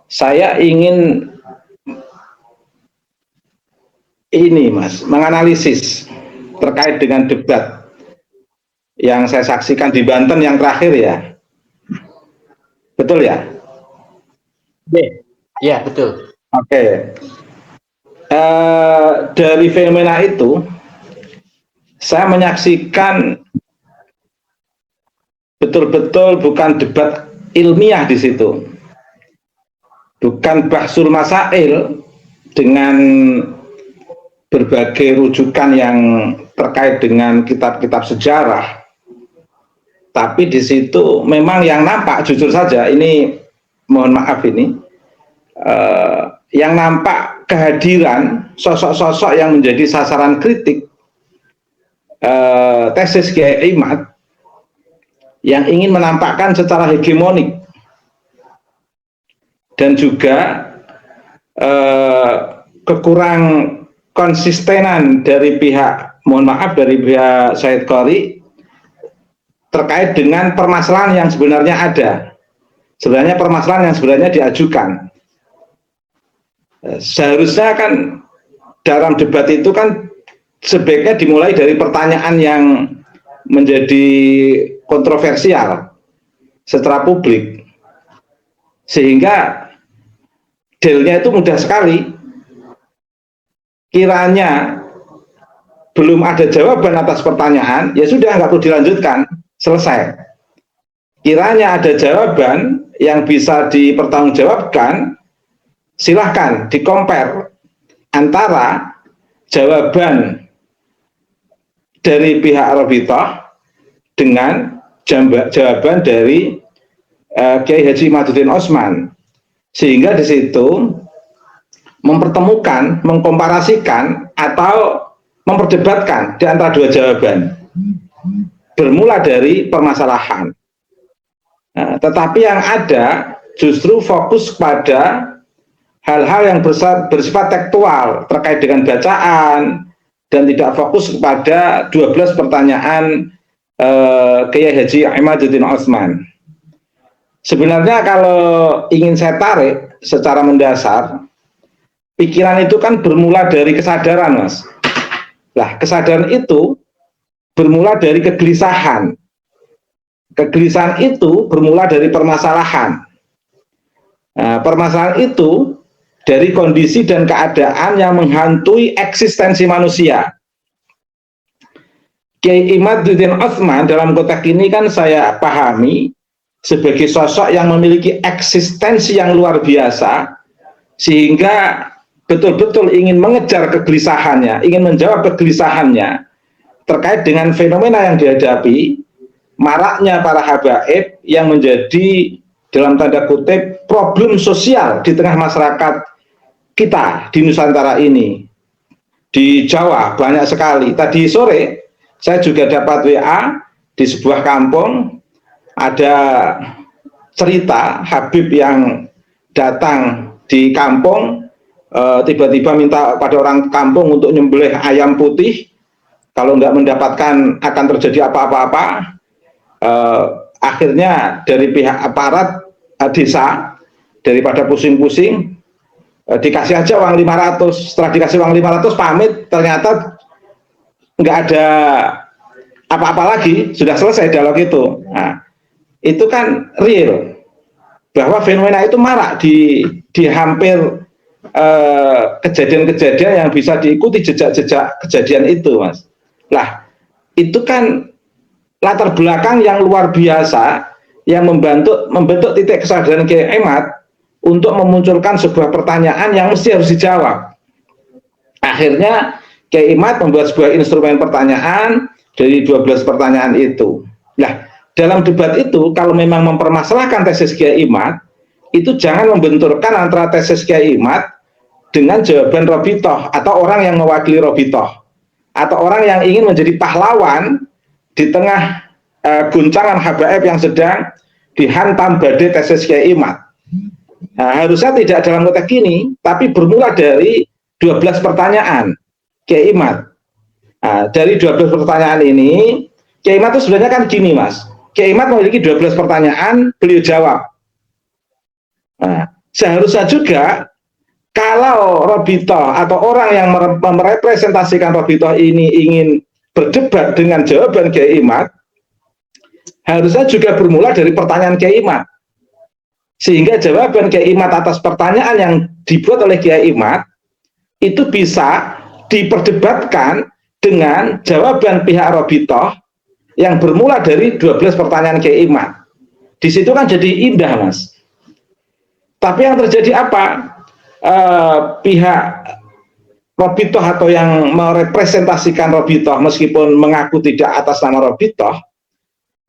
saya ingin ini Mas, menganalisis terkait dengan debat yang saya saksikan di Banten yang terakhir ya. Betul ya? Ya, betul. Oke. Dari fenomena itu, saya menyaksikan betul-betul bukan debat ilmiah di situ, bukan bahsul masail dengan berbagai rujukan yang terkait dengan kitab-kitab sejarah, tapi di situ memang yang nampak, jujur saja, ini mohon maaf ini, yang nampak kehadiran sosok-sosok yang menjadi sasaran kritik tesis Kiai Imad yang ingin menampakkan secara hegemonik dan juga kekurang konsistenan dari pihak, mohon maaf, dari pihak Said Qori terkait dengan permasalahan yang sebenarnya ada, sebenarnya permasalahan yang sebenarnya diajukan. Seharusnya kan dalam debat itu kan sebaiknya dimulai dari pertanyaan yang menjadi kontroversial secara publik, sehingga dealnya itu mudah sekali. Kiranya belum ada jawaban atas pertanyaan, ya sudah, nggak perlu dilanjutkan, selesai. Kiranya ada jawaban yang bisa dipertanggungjawabkan, silahkan di-compare antara jawaban dari pihak Robitoh dengan jawaban dari Kiai Haji Imaduddin Osman, sehingga di situ mempertemukan, mengkomparasikan atau memperdebatkan di antara dua jawaban, bermula dari permasalahan. Nah, tetapi yang ada justru fokus pada hal-hal yang bersifat tekstual terkait dengan bacaan, dan tidak fokus kepada 12 pertanyaan Kiai Haji Imaduddin Osman. Sebenarnya kalau ingin saya tarik secara mendasar, pikiran itu kan bermula dari kesadaran, Mas. Nah, kesadaran itu bermula dari kegelisahan. Kegelisahan itu bermula dari permasalahan. Nah, permasalahan itu dari kondisi dan keadaan yang menghantui eksistensi manusia. Kiai Imaduddin Osman dalam konteks ini kan saya pahami sebagai sosok yang memiliki eksistensi yang luar biasa, sehingga betul-betul ingin mengejar kegelisahannya, ingin menjawab kegelisahannya terkait dengan fenomena yang dihadapi, maraknya para habaib yang menjadi dalam tanda kutip problem sosial di tengah masyarakat kita di Nusantara ini. Di Jawa banyak sekali. Tadi sore saya juga dapat WA di sebuah kampung, ada cerita Habib yang datang di kampung, tiba-tiba minta pada orang kampung untuk nyembelih ayam putih, kalau nggak mendapatkan akan terjadi apa-apa. Akhirnya dari pihak aparat desa, daripada pusing-pusing, dikasih aja uang 500. Setelah dikasih uang 500 pamit, ternyata nggak ada apa-apa lagi, sudah selesai dialog itu. Nah, itu kan real bahwa fenomena itu marak di hampir kejadian-kejadian yang bisa diikuti jejak-jejak kejadian itu, Mas. Lah, itu kan latar belakang yang luar biasa yang membentuk titik kesadaran Kiai Imad untuk memunculkan sebuah pertanyaan yang mesti harus dijawab. Akhirnya Kiai Imad membuat sebuah instrumen pertanyaan dari 12 pertanyaan itu. Nah, dalam debat itu kalau memang mempermasalahkan tesis Kiai Imad, itu jangan membenturkan antara tesis Kiai Imad dengan jawaban Robitoh atau orang yang mewakili Robitoh, atau orang yang ingin menjadi pahlawan di tengah guncangan habaib yang sedang dihantam badai tesis Kiai Imad. Nah, harusnya tidak dalam konteks ini, tapi bermula dari 12 pertanyaan Kiai Imad. Nah, dari 12 pertanyaan ini, Kiai Imad itu sebenarnya kan gini, Mas. Kiai Imad memiliki 12 pertanyaan, beliau jawab. Nah, seharusnya juga kalau Robitoh atau orang yang merepresentasikan Robitoh ini ingin berdebat dengan jawaban Kiai Imad, harusnya juga bermula dari pertanyaan Kiai Imad. Sehingga jawaban Kiai Imad atas pertanyaan yang dibuat oleh Kiai Imad itu bisa diperdebatkan dengan jawaban pihak Robitoh yang bermula dari 12 pertanyaan Kiai Imad. Di situ kan jadi indah, Mas. Tapi yang terjadi apa? Pihak Robitoh atau yang merepresentasikan Robitoh meskipun mengaku tidak atas nama Robitoh,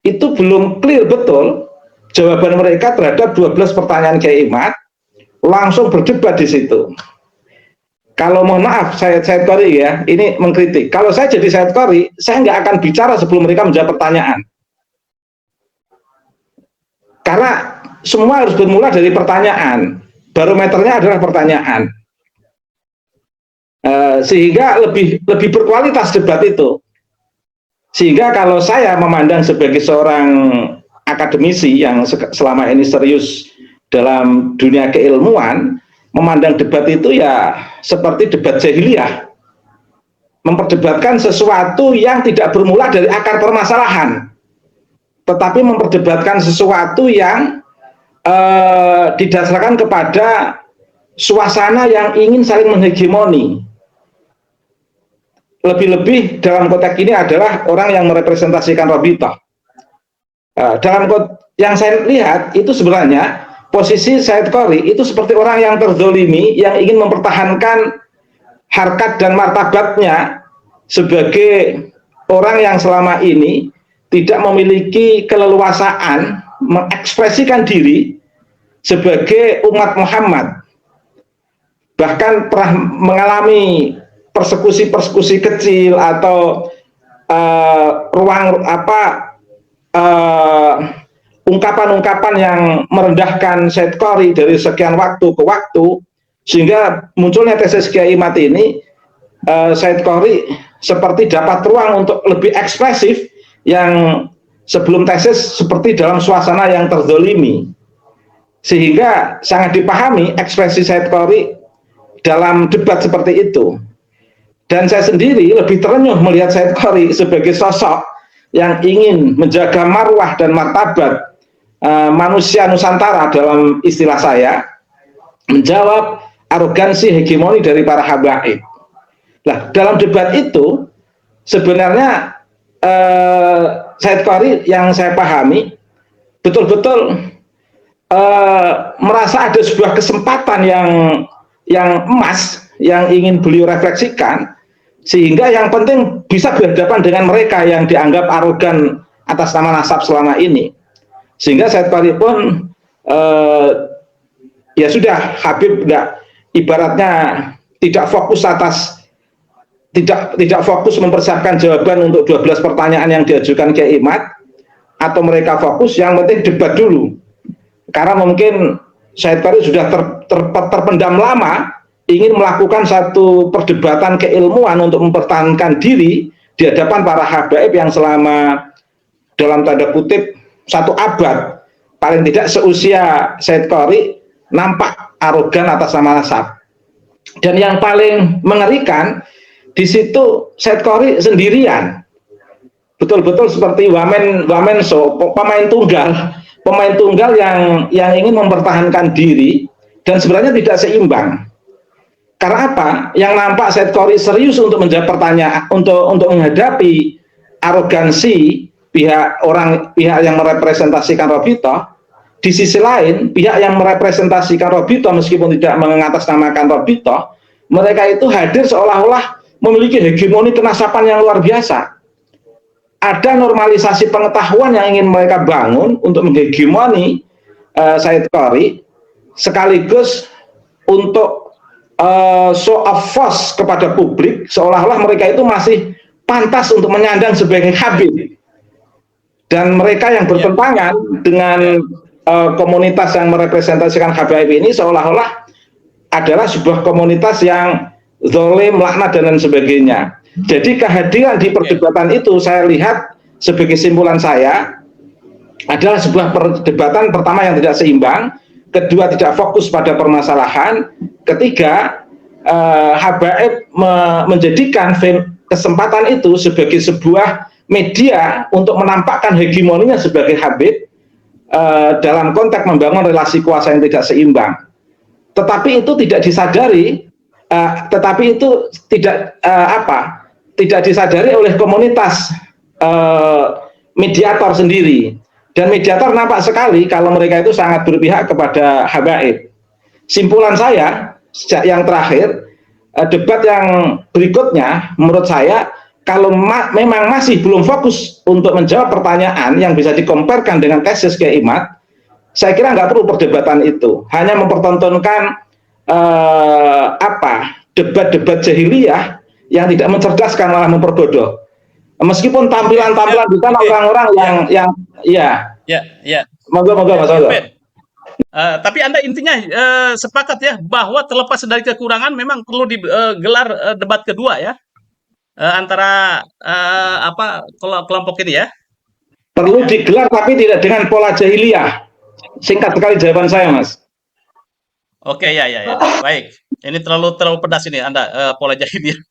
itu belum clear betul jawaban mereka terhadap 12 pertanyaan Kiai Imad, langsung berdebat di situ. Kalau mohon maaf, saya Qori ya, ini mengkritik. Kalau saya jadi Said Qori, saya nggak akan bicara sebelum mereka menjawab pertanyaan. Karena semua harus bermula dari pertanyaan. Barometernya adalah pertanyaan. Sehingga lebih berkualitas debat itu. Sehingga kalau saya memandang sebagai seorang akademisi yang selama ini serius dalam dunia keilmuan, memandang debat itu ya seperti debat jahiliyah, memperdebatkan sesuatu yang tidak bermula dari akar permasalahan, tetapi memperdebatkan sesuatu yang didasarkan kepada suasana yang ingin saling menghegemoni. Lebih-lebih dalam konteks ini adalah orang yang merepresentasikan Robitoh. Dalam yang saya lihat itu sebenarnya posisi Said Qori itu seperti orang yang terzolimi, yang ingin mempertahankan harkat dan martabatnya sebagai orang yang selama ini tidak memiliki keleluasaan mengekspresikan diri sebagai umat Muhammad. Bahkan pernah mengalami persekusi-persekusi kecil atau ungkapan-ungkapan yang merendahkan Said Qori dari sekian waktu ke waktu, sehingga munculnya tesis Kiai Imad ini, Said Qori seperti dapat ruang untuk lebih ekspresif yang sebelum tesis seperti dalam suasana yang terzolimi, sehingga sangat dipahami ekspresi Said Qori dalam debat seperti itu. Dan saya sendiri lebih terenyuh melihat Said Qori sebagai sosok yang ingin menjaga marwah dan martabat manusia Nusantara, dalam istilah saya, menjawab arogansi hegemoni dari para habaib. Nah, dalam debat itu sebenarnya Said Qori yang saya pahami betul-betul merasa ada sebuah kesempatan yang emas yang ingin beliau refleksikan, sehingga yang penting bisa berhadapan dengan mereka yang dianggap arogan atas nama nasab selama ini. Sehingga Said Qori pun ya sudah, Habib enggak, ibaratnya tidak fokus tidak fokus mempersiapkan jawaban untuk 12 pertanyaan yang diajukan Kiai Imad, atau mereka fokus yang penting debat dulu. Karena mungkin Said Qori sudah terpendam lama ingin melakukan satu perdebatan keilmuan untuk mempertahankan diri di hadapan para habaib yang selama dalam tanda kutip 1 abad, paling tidak seusia Said Qori, nampak arogan atas nama nasab. Dan yang paling mengerikan di situ, Said Qori sendirian, betul-betul seperti wamenso, pemain tunggal yang ingin mempertahankan diri dan sebenarnya tidak seimbang. Karena apa? Yang nampak Said Qori serius untuk menjawab pertanyaan, untuk menghadapi arogansi pihak yang merepresentasikan Robitoh. Di sisi lain, pihak yang merepresentasikan Robitoh meskipun tidak mengatasnamakan Robitoh, mereka itu hadir seolah-olah memiliki hegemoni kenasapan yang luar biasa. Ada normalisasi pengetahuan yang ingin mereka bangun untuk menghegemoni Said Qori, sekaligus untuk show of force kepada publik, seolah-olah mereka itu masih pantas untuk menyandang sebagai Habib. Dan mereka yang bertentangan dengan komunitas yang merepresentasikan habaib ini seolah-olah adalah sebuah komunitas yang zalim, laknat, dan lain sebagainya. Jadi kehadiran di perdebatan itu saya lihat sebagai simpulan saya adalah sebuah perdebatan pertama yang tidak seimbang, kedua tidak fokus pada permasalahan, ketiga Habaib menjadikan kesempatan itu sebagai sebuah media untuk menampakkan hegemoninya sebagai Habib dalam konteks membangun relasi kuasa yang tidak seimbang. Tetapi itu tidak disadari, tidak disadari oleh komunitas mediator sendiri. Dan mediator nampak sekali kalau mereka itu sangat berpihak kepada Habaib. Simpulan saya sejak yang terakhir, debat yang berikutnya menurut saya kalau memang masih belum fokus untuk menjawab pertanyaan yang bisa dikomparkan dengan tesis Kiai Imad, saya kira nggak perlu perdebatan itu. Hanya mempertontonkan debat-debat jahiliyah yang tidak mencerdaskan malah memperbodoh. Meskipun tampilan-tampilan di sana orang-orang yang moga-moga Mas Aldo. Tapi Anda intinya sepakat ya bahwa terlepas dari kekurangan memang perlu digelar debat kedua ya antara kelompok ini ya. Perlu digelar tapi tidak dengan pola jahiliyah. Singkat sekali jawaban saya, Mas. Oke ya. Baik. Ini terlalu pedas ini Anda pola jahiliyah.